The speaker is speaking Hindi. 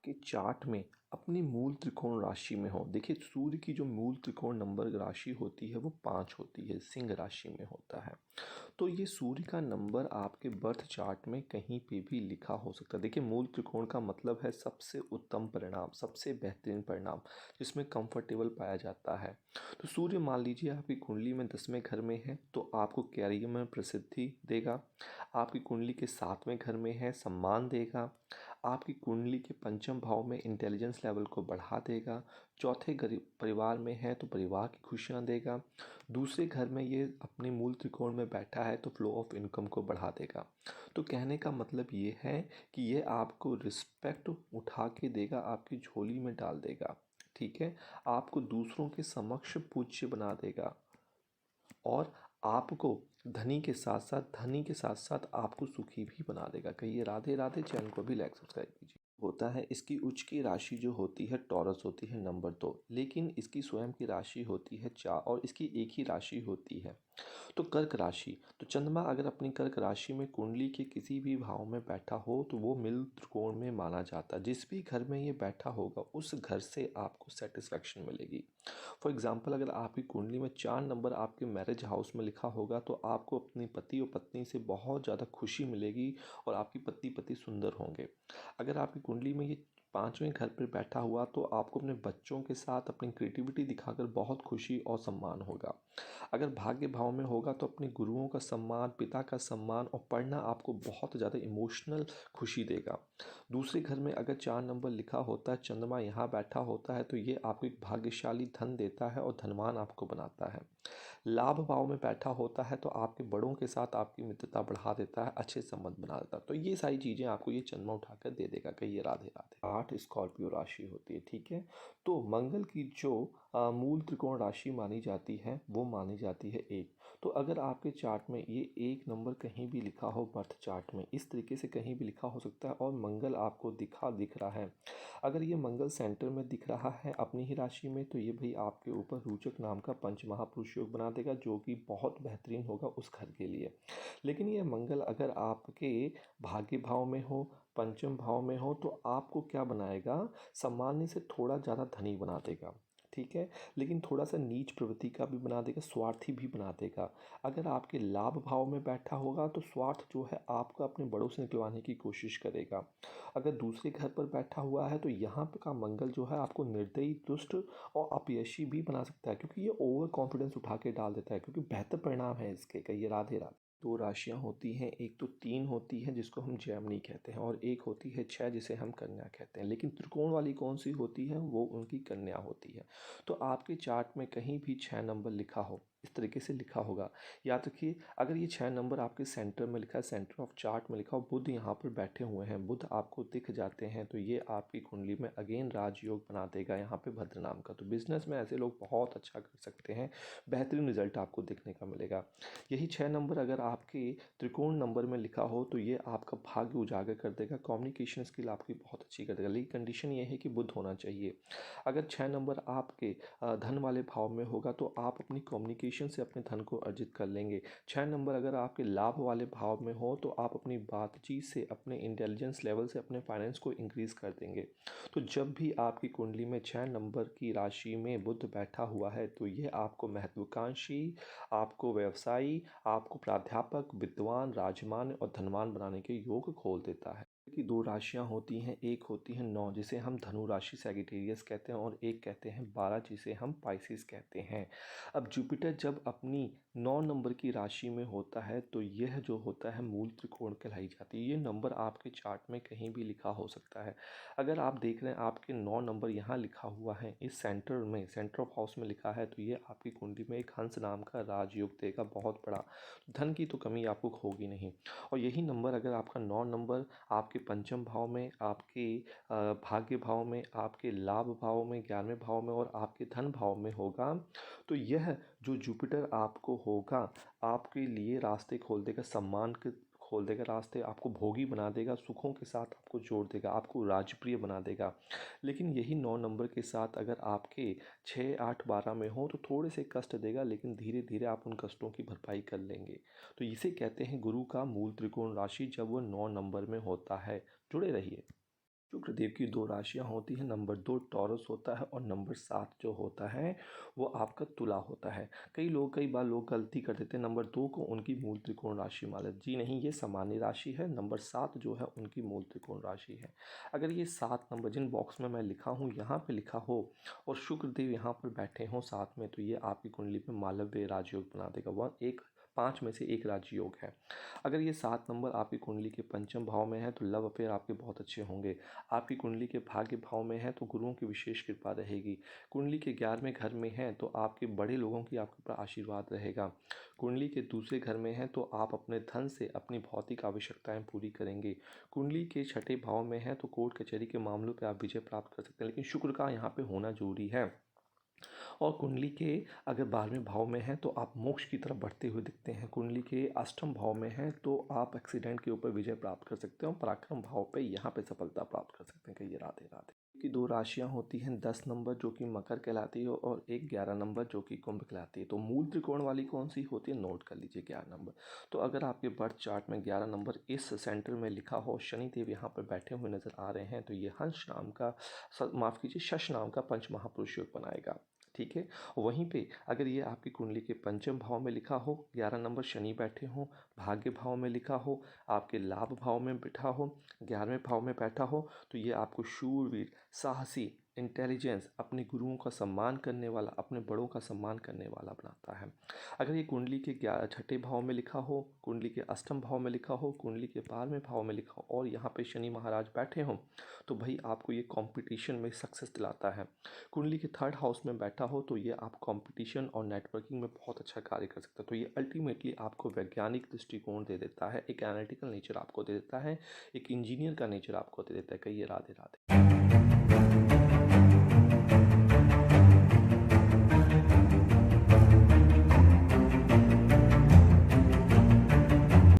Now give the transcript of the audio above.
आपके चार्ट में अपनी मूल त्रिकोण राशि में हो, देखिए सूर्य की जो मूल त्रिकोण नंबर राशि होती है वो 5 होती है, सिंह राशि में होता है। तो ये सूर्य का नंबर आपके बर्थ चार्ट में कहीं पे भी लिखा हो सकता है। देखिए मूल त्रिकोण का मतलब है सबसे उत्तम परिणाम, सबसे बेहतरीन परिणाम, जिसमें कंफर्टेबल पाया जाता है। तो सूर्य मान लीजिए आपकी कुंडली में 10वें घर में है तो आपको कैरियर में प्रसिद्धि देगा। आपकी कुंडली के 7वें घर में है, सम्मान देगा। आपकी कुंडली के पंचम भाव में इंटेलिजेंस लेवल को बढ़ा देगा। चौथे परिवार में है तो परिवार की खुशियाँ देगा। दूसरे घर में ये अपने मूल त्रिकोण में बैठा है तो फ्लो ऑफ इनकम को बढ़ा देगा। तो कहने का मतलब ये है कि ये आपको रिस्पेक्ट उठा के देगा, आपकी झोली में डाल देगा। ठीक है, आपको दूसरों के समक्ष पूज्य बना देगा और आपको धनी के साथ साथ आपको सुखी भी बना देगा। कहिए राधे राधे। चैनल को भी लाइक सब्सक्राइब कीजिए। होता है इसकी उच्च की राशि जो होती है टॉरस होती है नंबर 2, लेकिन इसकी स्वयं की राशि होती है 4 और इसकी एक ही राशि होती है। तो कर्क राशि, तो चंद्रमा अगर अपनी कर्क राशि में कुंडली के किसी भी भाव में बैठा हो तो वो मिल त्रिकोण में माना जाता है। जिस भी घर में ये बैठा होगा उस घर से आपको सेटिस्फैक्शन मिलेगी। फॉर एग्जाम्पल अगर आपकी कुंडली में 4 नंबर आपके मैरिज हाउस में लिखा होगा तो आपको अपनी पति और पत्नी से बहुत ज़्यादा खुशी मिलेगी और आपकी पति सुंदर होंगे। अगर आपकी कुंडली में ये 5वें घर पर बैठा हुआ तो आपको अपने बच्चों के साथ अपनी क्रिएटिविटी दिखाकर बहुत खुशी और सम्मान होगा। अगर भाग्य भाव में होगा तो अपने गुरुओं का सम्मान, पिता का सम्मान और पढ़ना आपको बहुत ज़्यादा इमोशनल खुशी देगा। दूसरे घर में अगर 4 नंबर लिखा होता है, चंद्रमा यहाँ बैठा होता है तो ये आपको एक भाग्यशाली धन देता है और धनवान आपको बनाता है। लाभ भाव में बैठा होता है तो आपके बड़ों के साथ आपकी मित्रता बढ़ा देता है, अच्छे संबंध बना देता है। तो ये सारी चीज़ें आपको ये चंद्रमा उठाकर दे देगा। कहिए राधे राधे। 8 स्कॉर्पियो राशि होती है। ठीक है, तो मंगल की जो मूल त्रिकोण राशि मानी जाती है वो मानी जाती है 1। तो अगर आपके चार्ट में ये 1 नंबर कहीं भी लिखा हो बर्थ चार्ट में, इस तरीके से कहीं भी लिखा हो सकता है और मंगल आपको दिख रहा है। अगर ये मंगल सेंटर में दिख रहा है अपनी ही राशि में तो ये भाई आपके ऊपर रोचक नाम का पंच महापुरुष योग बना देगा, जो कि बहुत बेहतरीन होगा उस घर के लिए। लेकिन ये मंगल अगर आपके भाग्य भाव में हो, पंचम भाव में हो तो आपको क्या बनाएगा, सामान्य से थोड़ा ज़्यादा धनी बना देगा। ठीक है, लेकिन थोड़ा सा नीच प्रवृत्ति का भी बना देगा, स्वार्थी भी बना देगा। अगर आपके लाभ भाव में बैठा होगा तो स्वार्थ जो है आपको अपने बड़ों से निकलवाने की कोशिश करेगा। अगर दूसरे घर पर बैठा हुआ है तो यहाँ का मंगल जो है आपको निर्दयी, दुष्ट और अपयशी भी बना सकता है, क्योंकि ये ओवर कॉन्फिडेंस उठा के डाल देता है, क्योंकि बेहतर परिणाम है इसके। कहिए राधे राधे। 2 राशियाँ होती हैं, एक तो 3 होती है जिसको हम जैमिनी कहते हैं और एक होती है 6 जिसे हम कन्या कहते हैं। लेकिन त्रिकोण वाली कौन सी होती है, वो उनकी कन्या होती है। तो आपके चार्ट में कहीं भी 6 नंबर लिखा हो, इस तरीके से लिखा होगा। याद रखिए अगर ये 6 नंबर आपके सेंटर में लिखा है, सेंटर ऑफ चार्ट में लिखा हो, बुध यहाँ पर बैठे हुए हैं, बुध आपको दिख जाते हैं तो ये आपकी कुंडली में अगेन राजयोग बना देगा यहाँ पे भद्र नाम का। तो बिजनेस में ऐसे लोग बहुत अच्छा कर सकते हैं, बेहतरीन रिजल्ट आपको देखने का मिलेगा। यही 6 नंबर अगर आपके त्रिकोण नंबर में लिखा हो तो ये आपका भाग्य उजागर कर देगा, कम्युनिकेशन स्किल आपकी बहुत अच्छी कर देगा। लेकिन कंडीशन ये है कि बुध होना चाहिए। अगर 6 नंबर आपके धन वाले भाव में होगा तो आप अपनी कम्युनिकेशन से अपने धन को अर्जित कर लेंगे। 6 नंबर अगर आपके लाभ वाले भाव में हो तो आप अपनी बातचीत से, अपने इंटेलिजेंस लेवल से अपने फाइनेंस को इंक्रीज़ कर देंगे। तो जब भी आपकी कुंडली में 6 नंबर की राशि में बुध बैठा हुआ है तो ये आपको महत्वाकांक्षी, आपको व्यवसायी, आपको प्राध्यापक, विद्वान, राजमान और धनवान बनाने के योग खोल देता है। की 2 राशियाँ होती हैं, एक होती है 9 जिसे हम धनु राशि सैगिटेरियस कहते हैं और एक कहते हैं 12 जिसे हम पाइसिस कहते हैं। अब जुपिटर जब अपनी 9 नंबर की राशि में होता है तो यह जो होता है मूल त्रिकोण कहलाई जाती है। ये नंबर आपके चार्ट में कहीं भी लिखा हो सकता है। अगर आप देख रहे हैं आपके 9 नंबर यहाँ लिखा हुआ है, इस सेंटर में, सेंटर ऑफ हाउस में लिखा है तो ये आपकी कुंडली में एक हंस नाम का राजयोग देगा बहुत बड़ा। धन की तो कमी आपको होगी नहीं। और यही नंबर अगर आपका 9 नंबर आपके पंचम भाव में, आपके भाग्य भाव में, आपके लाभ भाव में, 11वें भाव में और आपके धन भाव में होगा तो यह जो जुपिटर आपको होगा आपके लिए रास्ते खोल देगा, सम्मान के खोल देगा रास्ते, आपको भोगी बना देगा, सुखों के साथ आपको जोड़ देगा, आपको राजप्रिय बना देगा। लेकिन यही 9 नंबर के साथ अगर आपके 6, 8, 12 में हो तो थोड़े से कष्ट देगा, लेकिन धीरे धीरे आप उन कष्टों की भरपाई कर लेंगे। तो इसे कहते हैं गुरु का मूल त्रिकोण राशि जब वो 9 नंबर में होता है। जुड़े रहिए। शुक्रदेव की 2 राशियाँ होती हैं, नंबर 2 टॉरस होता है और नंबर 7 जो होता है वो आपका तुला होता है। कई बार लोग गलती कर देते हैं नंबर 2 को उनकी मूल त्रिकोण राशि मान लेते, जी नहीं, ये सामान्य राशि है। नंबर 7 जो है उनकी मूल त्रिकोण राशि है। अगर ये 7 नंबर जिन बॉक्स में मैं लिखा हूँ यहाँ पे लिखा हो और शुक्रदेव यहाँ पर बैठे हों साथ में, तो ये आपकी कुंडली में मालव्य राजयोग बना देगा। वह एक 5 में से एक राजयोग है। अगर ये 7 नंबर आपकी कुंडली के पंचम भाव में है तो लव अफेयर आपके बहुत अच्छे होंगे। आपकी कुंडली के भाग्य भाव में है तो गुरुओं की विशेष कृपा रहेगी। कुंडली के 11वें घर में है तो आपके बड़े लोगों की आपके ऊपर आशीर्वाद रहेगा। कुंडली के दूसरे घर में है तो आप अपने धन से अपनी भौतिक आवश्यकताएं पूरी करेंगे। कुंडली के छठे भाव में है तो कोर्ट कचहरी के मामलों पर आप विजय प्राप्त कर सकते हैं, लेकिन शुक्र का यहाँ पे होना जरूरी है। और कुंडली के अगर 12वें भाव में है तो आप मोक्ष की तरफ बढ़ते हुए दिखते हैं। कुंडली के अष्टम भाव में है तो आप एक्सीडेंट के ऊपर विजय प्राप्त कर सकते हैं और पराक्रम भाव पे यहाँ पे सफलता प्राप्त कर सकते हैं। कहिए राधे राधे। की 2 राशियाँ होती हैं, 10 नंबर जो कि मकर कहलाती है और एक 11 नंबर जो कि कुंभ कहलाती है। तो मूल त्रिकोण वाली कौन सी होती है, नोट कर लीजिए 11 नंबर। तो अगर आपके बर्थ चार्ट में 11 नंबर इस सेंटर में लिखा हो, शनिदेव यहाँ पर बैठे हुए नजर आ रहे हैं, तो ये हंस नाम का माफ कीजिए शश नाम का पंच महापुरुष योग बनाएगा। ठीक है। वहीं पे अगर ये आपकी कुंडली के पंचम भाव में लिखा हो, 11 नंबर शनि बैठे हो, भाग्य भाव में लिखा हो, आपके लाभ भाव में बैठा हो, 11वें भाव में बैठा हो, तो ये आपको शूरवीर, साहसी, इंटेलिजेंस, अपने गुरुओं का सम्मान करने वाला, अपने बड़ों का सम्मान करने वाला बनाता है। अगर ये कुंडली के छठे भाव में लिखा हो, कुंडली के अष्टम भाव में लिखा हो, कुंडली के 12वें भाव में लिखा हो और यहाँ पे शनि महाराज बैठे हों, तो भाई आपको ये कंपटीशन में सक्सेस दिलाता है। कुंडली के थर्ड हाउस में बैठा हो तो ये आप कंपटीशन और नेटवर्किंग में बहुत अच्छा कार्य कर सकते हैं। तो ये अल्टीमेटली आपको वैज्ञानिक दृष्टिकोण दे देता है, एक एनालिटिकल नेचर आपको दे देता है, एक इंजीनियर का नेचर आपको दे देता है। कहिए राधे राधे।